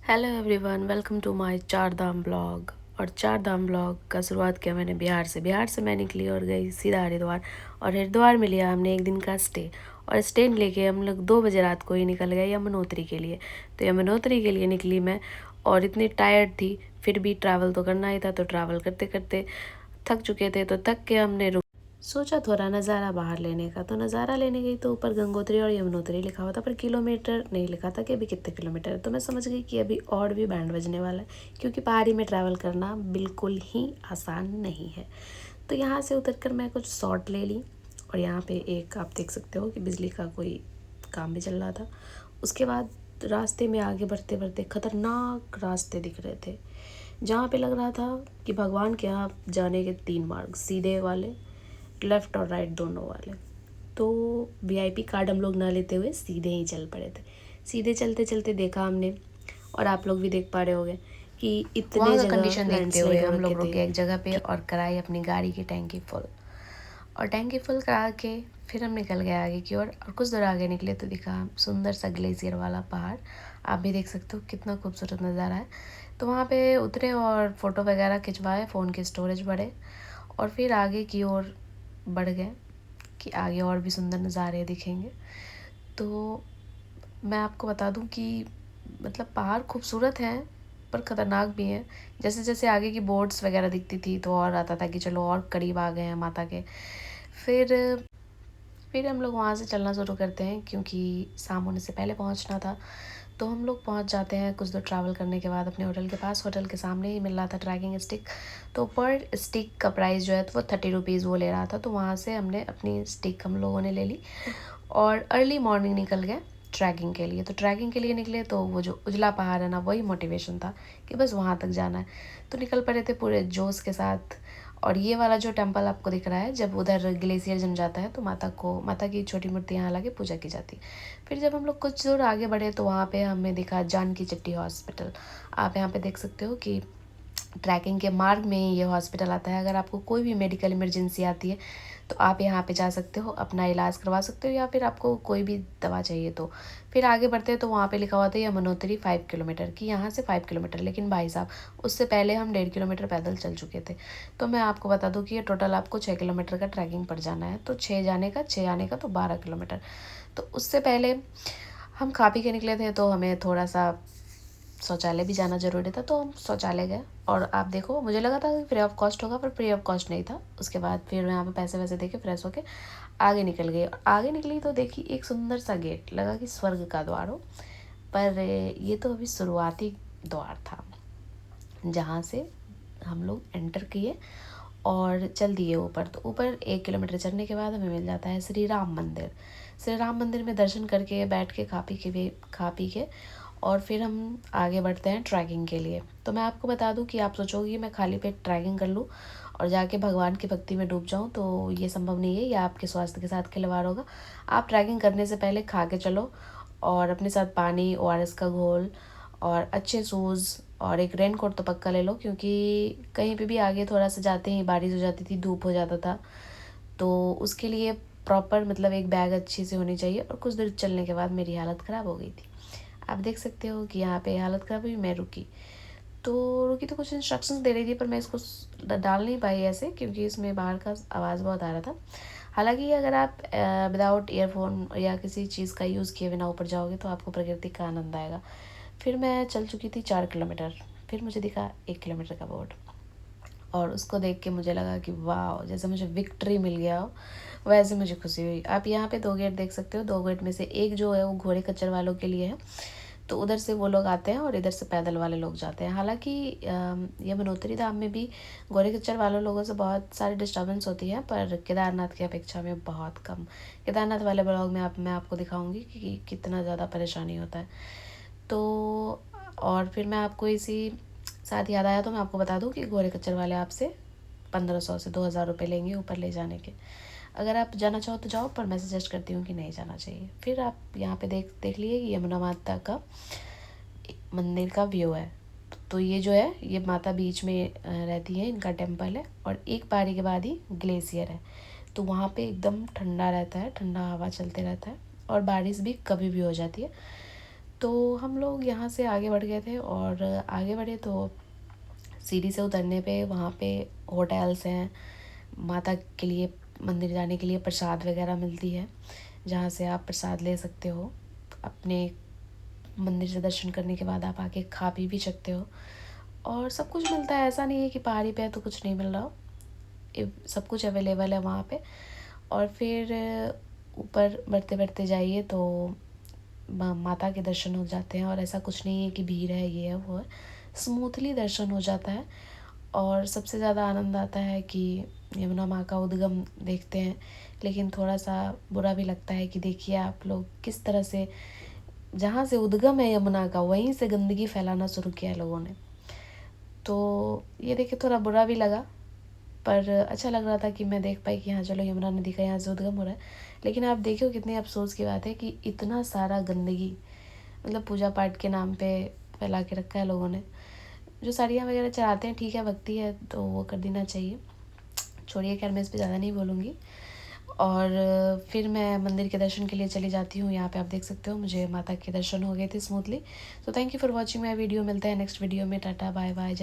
Hello everyone, welcome to my Char Dham blog. और चार Dham blog का शुरुआत किया मैंने बिहार से मैं निकली और गई सीधा हरिद्वार। और हरिद्वार में लिया हमने एक दिन का स्टे। और स्टे लेके हम लोग 2 बजे रात को ही निकल गए यमुनोत्री के लिए। तो यमुनोत्री के लिए निकली मैं, और इतनी टायर्ड थी, फिर भी ट्रैवल तो करना ही था। तो ट्रैवल करते करते थक चुके थे, तो थक के हमने सोचा थोड़ा नज़ारा बाहर लेने का। तो नज़ारा लेने गई तो ऊपर गंगोत्री और यमुनोत्री लिखा हुआ था, पर किलोमीटर नहीं लिखा था कि अभी कितने किलोमीटर है। तो मैं समझ गई कि अभी और भी बैंड बजने वाला है, क्योंकि पहाड़ी में ट्रैवल करना बिल्कुल ही आसान नहीं है। तो यहाँ से उतर कर मैं कुछ शॉट ले ली, और यहाँ पे एक आप देख सकते हो कि बिजली का कोई काम भी चल रहा था। उसके बाद रास्ते में आगे बढ़ते बढ़ते खतरनाक रास्ते दिख रहे थे, जहाँ पे लग रहा था कि भगवान के यहाँ जाने के 3 मार्ग, सीधे वाले, लेफ़्ट और राइट दोनों वाले। तो वीआईपी कार्ड हम लोग ना लेते हुए सीधे ही चल पड़े थे। सीधे चलते चलते देखा हमने, और आप लोग भी देख पा रहे होंगे कि इतने जगह कंडीशन देखते हुए हम लोग रुके एक जगह पे और कराई अपनी गाड़ी की टैंकी फुल। और टैंकी फुल करा के फिर हम निकल गए आगे की ओर। और कुछ दूर आगे निकले तो दिखा सुंदर सा ग्लेशियर वाला पहाड़। आप भी देख सकते हो कितना खूबसूरत नज़ारा है। तो वहाँ पे उतरे और फ़ोटो वगैरह खिंचवाए, फ़ोन के स्टोरेज बढ़े, और फिर आगे की ओर बढ़ गए कि आगे और भी सुंदर नज़ारे दिखेंगे। तो मैं आपको बता दूं कि मतलब पहाड़ खूबसूरत हैं, पर ख़तरनाक भी हैं। जैसे जैसे आगे की बोर्ड्स वगैरह दिखती थी तो और आता था कि चलो और करीब आ गए हैं माता के। फिर फिर हम लोग वहाँ से चलना शुरू करते हैं, क्योंकि शाम होने से पहले पहुँचना था। तो हम लोग पहुँच जाते हैं कुछ दूर ट्रैवल करने के बाद अपने होटल के पास। होटल के सामने ही मिल रहा था ट्रैकिंग स्टिक। तो पर स्टिक का प्राइस जो है तो वो 30 रुपीज़ वो ले रहा था। तो वहाँ से हमने अपनी स्टिक हम लोगों ने ले ली, और अर्ली मॉर्निंग निकल गए ट्रैकिंग के लिए। तो ट्रैकिंग के लिए निकले तो वो जो उजला पहाड़ है ना, वही मोटिवेशन था कि बस वहाँ तक जाना है। तो निकल पड़े थे पूरे जोश के साथ। और ये वाला जो टेम्पल आपको दिख रहा है, जब उधर ग्लेशियर जम जाता है तो माता की छोटी मूर्ति यहाँ लाके पूजा की जाती। फिर जब हम लोग कुछ दूर आगे बढ़े तो वहाँ पे हमें दिखा जानकी चिट्टी हॉस्पिटल। आप यहाँ पे देख सकते हो कि ट्रैकिंग के मार्ग में ही ये हॉस्पिटल आता है। अगर आपको कोई भी मेडिकल इमरजेंसी आती है तो आप यहाँ पे जा सकते हो, अपना इलाज करवा सकते हो, या फिर आपको कोई भी दवा चाहिए तो। फिर आगे बढ़ते हैं तो वहाँ पे लिखा हुआ था यमुनोत्री 5 किलोमीटर की, यहाँ से 5 किलोमीटर। लेकिन भाई साहब, उससे पहले हम 1.5 किलोमीटर पैदल चल चुके थे। तो मैं आपको बता दूँ कि ये टोटल आपको 6 किलोमीटर का ट्रैकिंग पड़ जाना है। तो 6 जाने का 6 आने का, तो 12 किलोमीटर। तो उससे पहले हम खा पी के निकले थे, तो हमें थोड़ा सा शौचालय भी जाना ज़रूरी था। तो हम शौचालय गए, और आप देखो मुझे लगा था कि फ्री ऑफ कॉस्ट होगा, पर फ्री ऑफ कॉस्ट नहीं था। उसके बाद फिर यहाँ पे पैसे वैसे दे के फ्रेश होके आगे निकल गए। और आगे निकली तो देखी एक सुंदर सा गेट, लगा कि स्वर्ग का द्वार हो। पर ये तो अभी शुरुआती द्वार था, जहाँ से हम लोग एंटर किए और चल दिए ऊपर। तो ऊपर 1 किलोमीटर चढ़ने के बाद हमें मिल जाता है श्री राम मंदिर। श्री राम मंदिर में दर्शन करके बैठ के खा पी के और फिर हम आगे बढ़ते हैं ट्रैकिंग के लिए। तो मैं आपको बता दूं कि आप सोचोगे मैं खाली पेट ट्रैकिंग कर लूँ और जाके भगवान की भक्ति में डूब जाऊं, तो ये संभव नहीं है। या आपके स्वास्थ्य के साथ खिलवाड़ होगा। आप ट्रैकिंग करने से पहले खा के चलो, और अपने साथ पानी, ओआरएस का घोल, और अच्छे शूज़, और एक रेन कोट तो पक्का ले लो, क्योंकि कहीं पे भी आगे थोड़ा सा जाते ही बारिश हो जाती थी, धूप हो जाता था। तो उसके लिए प्रॉपर मतलब एक बैग अच्छी से होनी चाहिए। और कुछ दूर चलने के बाद मेरी हालत ख़राब हो गई थी। आप देख सकते हो कि यहाँ पे हालत ख़राब हुई, मैं रुकी तो कुछ इंस्ट्रक्शंस दे रही थी, पर मैं इसको डाल नहीं पाई ऐसे, क्योंकि इसमें बाहर का आवाज़ बहुत आ रहा था। हालांकि अगर आप विदाउट ईयरफोन या किसी चीज़ का यूज़ किए बिना ऊपर जाओगे तो आपको प्रकृति का आनंद आएगा। फिर मैं चल चुकी थी 4 किलोमीटर। फिर मुझे दिखा 1 किलोमीटर का बोर्ड, और उसको देख के मुझे लगा कि वाह, जैसे मुझे विक्ट्री मिल गया हो वैसे मुझे खुशी हुई। आप यहाँ पे 2 गेट देख सकते हो। 2 गेट में से एक जो है वो घोड़े खच्चर वालों के लिए है, तो उधर से वो लोग आते हैं और इधर से पैदल वाले लोग जाते हैं। हालांकि यमुनोत्री धाम में भी घोड़े खच्चर वालों लोगों से बहुत सारी डिस्टर्बेंस होती है, पर केदारनाथ की अपेक्षा में बहुत कम। केदारनाथ वाले ब्लॉग में मैं आपको दिखाऊंगी कि कितना ज़्यादा परेशानी होता है। तो और फिर मैं आपको इसी साथ याद आया तो मैं आपको बता दूं कि घोड़े खच्चर वाले आपसे 1500 से 2000 रुपये लेंगे ऊपर ले जाने के। अगर आप जाना चाहो तो जाओ, पर मैं सजेस्ट करती हूँ कि नहीं जाना चाहिए। फिर आप यहाँ पे देख लिए कि यमुना माता का मंदिर का व्यू है। तो ये जो है, ये माता बीच में रहती है, इनका टेम्पल है, और एक पहाड़ी के बाद ही ग्लेशियर है। तो वहाँ पे एकदम ठंडा रहता है, ठंडा हवा चलते रहता है, और बारिश भी कभी भी हो जाती है। तो हम लोग यहाँ से आगे बढ़ गए थे और आगे बढ़े तो सीढ़ी से उतरने पे वहाँ पे होटल्स हैं, माता के लिए मंदिर जाने के लिए प्रसाद वगैरह मिलती है, जहाँ से आप प्रसाद ले सकते हो। अपने मंदिर से दर्शन करने के बाद आप आके खा पी भी सकते हो और सब कुछ मिलता है। ऐसा नहीं है कि पहाड़ी पे है तो कुछ नहीं मिल रहा हो, सब कुछ अवेलेबल है वहाँ पे। और फिर ऊपर बढ़ते बढ़ते जाइए तो माता के दर्शन हो जाते हैं और ऐसा कुछ नहीं है कि भीड़ है, ये है वो है, स्मूथली दर्शन हो जाता है। और सबसे ज़्यादा आनंद आता है कि यमुना माँ का उद्गम देखते हैं, लेकिन थोड़ा सा बुरा भी लगता है कि देखिए आप लोग किस तरह से, जहाँ से उद्गम है यमुना का वहीं से गंदगी फैलाना शुरू किया है लोगों ने। तो ये देख के थोड़ा बुरा भी लगा, पर अच्छा लग रहा था कि मैं देख पाई कि हाँ चलो यमुना नदी का यहाँ से उद्गम हो रहा है। लेकिन आप देखियो कितनी अफसोस की बात है कि इतना सारा गंदगी मतलब पूजा पाठ के नाम पे फैला के रखा है लोगों ने। जो साड़ियाँ वगैरह चढ़ाते हैं ठीक है, भक्ति है तो वो कर देना चाहिए, छोड़िए, खैर मैं इस पर ज़्यादा नहीं बोलूँगी। और फिर मैं मंदिर के दर्शन के लिए चली जाती हूँ। यहाँ पे आप देख सकते हो मुझे माता के दर्शन हो गए थे स्मूथली। तो thank you for watching my video. मिलते हैं नेक्स्ट वीडियो में। Tata bye bye.